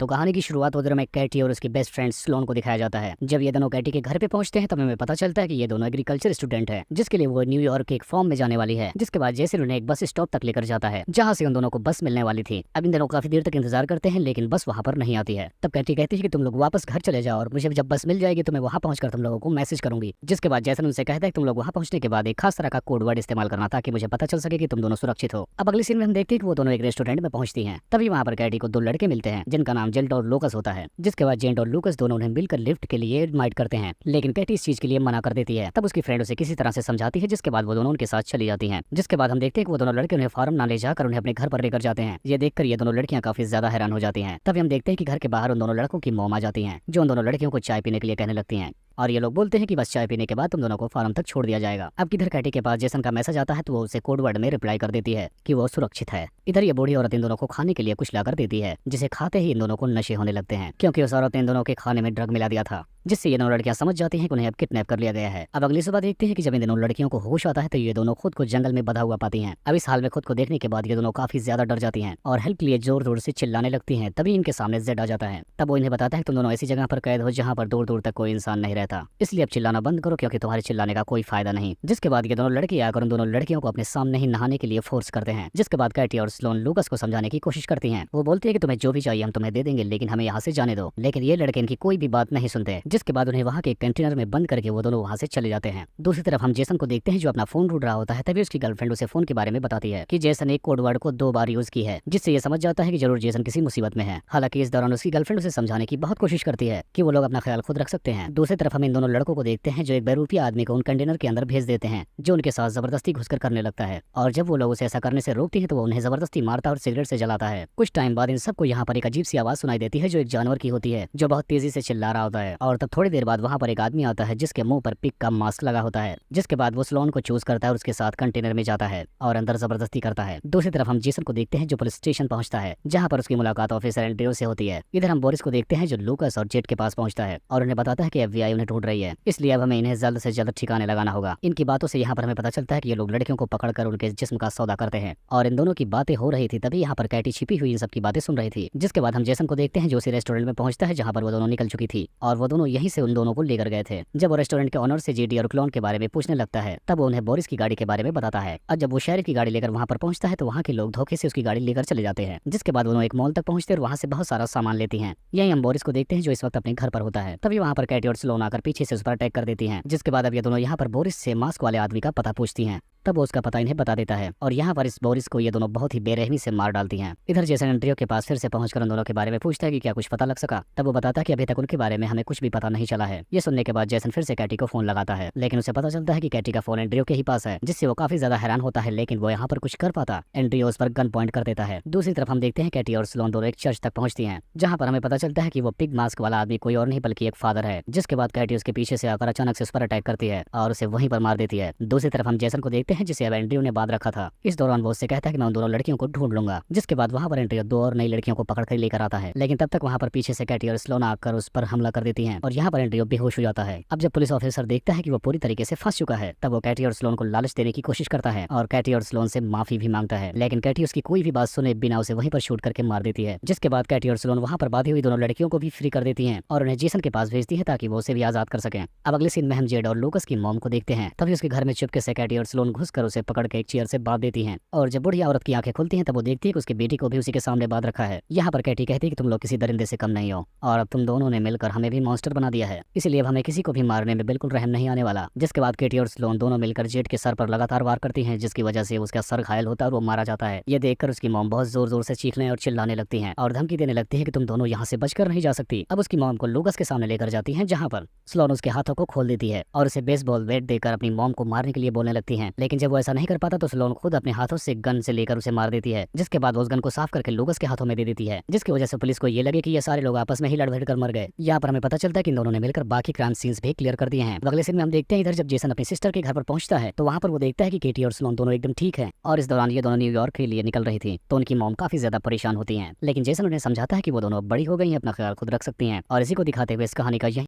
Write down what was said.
तो कहानी की शुरुआत उधर में कैटी और उसकी बेस्ट फ्रेंड स्लोन को दिखाया जाता है। जब ये दोनों कैटी के घर पे पहुंचते हैं तब हमें पता चलता है कि ये दोनों एग्रीकल्चर स्टूडेंट है, जिसके लिए वो न्यूयॉर्क के एक फॉर्म में जाने वाली है। जिसके बाद जैसे उन्हें एक बस स्टॉप तक लेकर जाता है जहाँ से उन दोनों को बस मिलने वाली थी। अब इन दोनों काफी देर तक इंतजार करते हैं लेकिन बस वहाँ पर नहीं आती है। तब कैटी कहती है कि तुम लोग वापस घर चले जाओ और मुझे जब बस मिल जाएगी तो मैं वहाँ पहुंचकर तुम लोगों को मैसेज करूंगी। जिसके बाद जैसन उनसे कहता है कि तुम लोग वहाँ पहुंचने के बाद एक खास तरह का कोड वर्ड इस्तेमाल करना ताकि मुझे पता चल सके कि तुम दोनों सुरक्षित हो। अब अगली सीन में हम देखते हैं कि वो दोनों एक रेस्टोरेंट में पहुंचती हैं। तभी वहाँ पर कैटी को दो लड़के मिलते हैं जिनका नाम जेल्ड और लूकस होता है। जिसके बाद जेंट और लूकस दोनों उन्हें मिलकर लिफ्ट के लिए इनवाइट करते हैं लेकिन कैटी इस चीज के लिए मना कर देती है। तब उसकी फ्रेंड उसे किसी तरह से समझाती है जिसके बाद वो दोनों उनके साथ चली जाती हैं। जिसके बाद हम देखते हैं कि वो दोनों लड़के उन्हें फार्म ना ले जाकर उन्हें अपने घर पर लेकर जाते हैं। ये देखकर ये दोनों लड़कियां काफी ज्यादा हैरान हो जाती हैं। तभी हम देखते हैं कि घर के बाहर उन दोनों लड़कों की मॉम आ जाती हैं जो उन दोनों लड़कियों को चाय पीने के लिए कहने लगती हैं। और ये लोग बोलते हैं कि बस चाय पीने के बाद तुम दोनों को फार्म तक छोड़ दिया जाएगा। अब किधर कैटी के पास जेसन का मैसेज आता है तो वो उसे कोड वर्ड में रिप्लाई कर देती है कि वो सुरक्षित है। इधर ये बूढ़ी औरत इन दोनों को खाने के लिए कुछ लाकर देती है जिसे खाते ही इन दोनों को नशे होने लगते हैं क्योंकि उस औरत ने इन दोनों के खाने में ड्रग मिला दिया था। जिससे ये दोनों लड़कियां समझ जाती हैं कि उन्हें अब किडनैप कर लिया गया है। अब अगली सुबह देखते हैं कि जब इन दोनों लड़कियों को होश आता है तो ये दोनों खुद को जंगल में बंधा हुआ पाती हैं। अब इस हाल में खुद को देखने के बाद ये दोनों काफी ज्यादा डर जाती हैं और हेल्प के लिए जोर जोर से चिल्लाने लगती हैं। तभी इनके सामने जेड आ जाता है। तब वो इन्हें बताता है तुम दोनों ऐसी जगह पर कैद हो जहाँ पर दूर दूर तक कोई इंसान नहीं रहता, इसलिए अब चिल्लाना बंद करो क्योंकि तुम्हारे चिल्लाने का कोई फायदा नहीं। जिसके बाद ये दोनों लड़के आकर उन दोनों लड़कियों को अपने सामने ही नहाने के लिए फोर्स करते हैं। जिसके बाद कैटी और स्लोन लूकस को समझाने की कोशिश करती हैं। वो बोलती है कि तुम्हें जो भी चाहिए हम तुम्हें दे देंगे लेकिन हमें यहाँ से जाने दो। लेकिन ये लड़के इनकी कोई भी बात नहीं सुनते। जिसके बाद उन्हें वहाँ के कंटेनर में बंद करके वो दोनों वहाँ से चले जाते हैं। दूसरी तरफ हम जेसन को देखते हैं जो अपना फोन ढूंढ रहा होता है। तभी उसकी गर्लफ्रेंड उसे फोन के बारे में बताती है कि जेसन एक कोड वर्ड को 2 बार यूज की है, जिससे ये समझ जाता है कि जरूर जेसन किसी मुसीबत में है। हालांकि इस दौरान उसकी गर्लफ्रेंड उसे समझाने की बहुत कोशिश करती है कि वो लोग अपना ख्याल खुद रख सकते हैं। दूसरी तरफ हम इन दोनों लड़कों को देखते हैं जो एक बेरूपिया आदमी को उन कंटेनर के अंदर भेज देते हैं जो उनके साथ जबरदस्ती घुसकर करने लगता है। और जब वो लोग उसे ऐसा करने से रोकती है तो वो उन्हें जबरदस्ती मारता और सिगरेट से जलाता है। कुछ टाइम बाद इन सबको यहाँ पर एक अजीब सी आवाज सुनाई देती है जो एक जानवर की होती है जो बहुत तेजी से चिल्ला रहा होता है। और तब थोड़ी देर बाद वहाँ पर एक आदमी आता है जिसके मुंह पर पिग का मास्क लगा होता है। जिसके बाद वो स्लोन को चूज करता है और उसके साथ कंटेनर में जाता है और अंदर जबरदस्ती करता है। दूसरी तरफ हम जेसन को देखते हैं जो पुलिस स्टेशन पहुंचता है जहाँ पर उसकी मुलाकात ऑफिसर एंड्रयू से होती है। इधर हम बोरिस को देखते हैं जो लूकस और जेट के पास पहुंचता है और उन्हें बताता है कि FBI उन्हें ढूंढ रही है, इसलिए अब हमें इन्हें जल्द से जल्द ठिकाने लगाना होगा। इनकी बातों से यहाँ पर हमें पता चलता है कि ये लोग लड़कियों को पकड़कर उनके जिस्म का सौदा करते हैं। और इन दोनों की बातें हो रही थी तभी यहाँ पर कैटी छिपी हुई इन सब की बातें सुन रही थी। जिसके बाद हम जेसन को देखते हैं जो उसी रेस्टोरेंट में पहुंचता है जहाँ पर वो दोनों निकल चुकी थी और वो दोनों यहीं से उन दोनों को लेकर गए थे। जब वो रेस्टोरेंट के ऑनर से जीडी और क्लोन के बारे में पूछने लगता है तब वो उन्हें बोरिस की गाड़ी के बारे में बताता है। और जब वो शेरिफ की गाड़ी लेकर वहाँ पर पहुंचता है तो वहाँ के लोग धोखे से उसकी गाड़ी लेकर चले जाते हैं। जिसके बाद दोनों एक मॉल तक पहुंचते और वहाँ से बहुत सारा सामान लेती हैं। यही हम बोरिस को देखते हैं जो इस वक्त अपने घर पर होता है। तभी वहाँ पर कैटी और स्लोन आकर पीछे से उस पर अटैक कर देती हैं। जिसके बाद अब ये दोनों यहाँ पर बोरिस से मास्क वाले आदमी का पता पूछती हैं। तब वो उसका पता इन्हें बता देता है और यहाँ पर इस बोरिस को ये दोनों बहुत ही बेरहमी से मार डालती हैं। इधर जेसन एंड्रयू के पास फिर से पहुंचकर उन दोनों के बारे में पूछता है कि क्या कुछ पता लग सका। तब वो बताता है कि अभी तक उनके बारे में हमें कुछ भी पता नहीं चला है। ये सुनने के बाद जेसन फिर से कैटी को फोन लगाता है लेकिन उसे पता चलता है कि कैटी का फोन एंड्रयू के ही पास है, जिससे वो काफी ज्यादा हैरान होता है लेकिन वो यहाँ पर कुछ कर पाता। एंड्रयू उस पर गन पॉइंट कर देता है। दूसरी तरफ हम देखते हैं कैटी और स्लोन दोनों एक चर्च तक पहुंचती हैं जहाँ पर हमें पता चलता है कि वो पिग मास्क वाला आदमी कोई और नहीं बल्कि एक फादर है। जिसके बाद कैटी उसके पीछे से आकर अचानक से उस पर अटैक करती है और उसे वहीं पर मार देती है। दूसरी तरफ हम जेसन को देखते हैं जिसे अब एंड्रयू ने बांध रखा था। इस दौरान वो उससे कहता है कि मैं उन दोनों लड़कियों को ढूंढ लूंगा। जिसके बाद वहाँ पर एंड्रयू 2 और नई लड़कियों को पकड़ कर लेकर आता है लेकिन तब तक वहाँ पर पीछे से कैटी और स्लोन आकर उस पर हमला कर देती हैं और यहाँ पर एंड्रयू बेहोश हो जाता है। अब जब पुलिस ऑफिसर देखता है कि वो पूरी तरीके से फंस चुका है तब वो कैटी और स्लोन को लालच देने की कोशिश करता है और कैटी और स्लोन से माफी भी मांगता है लेकिन कैटी उसकी कोई भी बात सुने बिना उसे वहीं पर शूट करके मार देती है। जिसके बाद कैटी और स्लोन वहाँ पर बांधी हुई दोनों लड़कियों को भी फ्री कर देती हैं और उन्हें जेसन के पास भेजती है ताकि वो उसे भी आजाद कर सकें। अब अगले सीन में हम जेड और लूकस की मॉम को देखते हैं। तभी उसके घर में चुपके से कैटी और स्लोन घुसकर उसे पकड़ के एक चेयर से बांध देती हैं और जब बुढ़िया औरत की आंखें खुलती हैं तब वो देखती है कि उसकी बेटी को भी उसी के सामने बांध रखा है। यहाँ पर कैटी कहती है कि तुम लोग किसी दरिंदे से कम नहीं हो और अब तुम दोनों ने मिलकर हमें भी मॉन्स्टर बना दिया है, इसलिए अब हमें किसी को भी मारने में बिल्कुल रहम नहीं आने वाला। जिसके बाद कैटी और स्लोन दोनों मिलकर जेड के सर पर लगातार वार करती हैं जिसकी वजह से उसका सर घायल होता है और वो मारा जाता है। ये देखकर उसकी मॉम बहुत जोर जोर से चीखने और चिल्लाने लगती हैं और धमकी देने लगती है कि तुम दोनों यहाँ से बचकर नहीं जा सकती। अब उसकी मॉम को लूकस के सामने लेकर जाती हैं जहाँ पर स्लोन उसके हाथों को खोल देती है और उसे बेसबॉल बैट देकर अपनी मॉम को मारने के लिए बोलने लगती हैं। लेकिन जब वो ऐसा नहीं कर पाता तो स्लोन खुद अपने हाथों से गन से लेकर उसे मार देती है। जिसके बाद वो उस गन को साफ करके लूकस के हाथों में दे देती है जिसकी वजह से पुलिस को ये लगे कि ये सारे लोग आपस में ही लड़ भिड़ कर मर गए। यहाँ पर हमें पता चलता है कि इन दोनों ने मिलकर बाकी क्राइम सीन्स भी क्लियर कर दिए हैं। अगले सीन में हम देखते हैं इधर जब जेसन अपनी सिस्टर के घर पर पहुंचता है तो वहाँ पर वो देखता है कि केटी और स्लोन दोनों एकदम ठीक है और इस दौरान ये दोनों न्यूयॉर्क के लिए निकल रही थी तो उनकी मॉम काफी ज्यादा परेशान होती है। लेकिन जेसन उन्हें समझाता है कि वो दोनों बड़ी हो गई हैं, अपना ख्याल खुद रख सकती हैं और इसी को दिखाते हुए इस कहानी का यही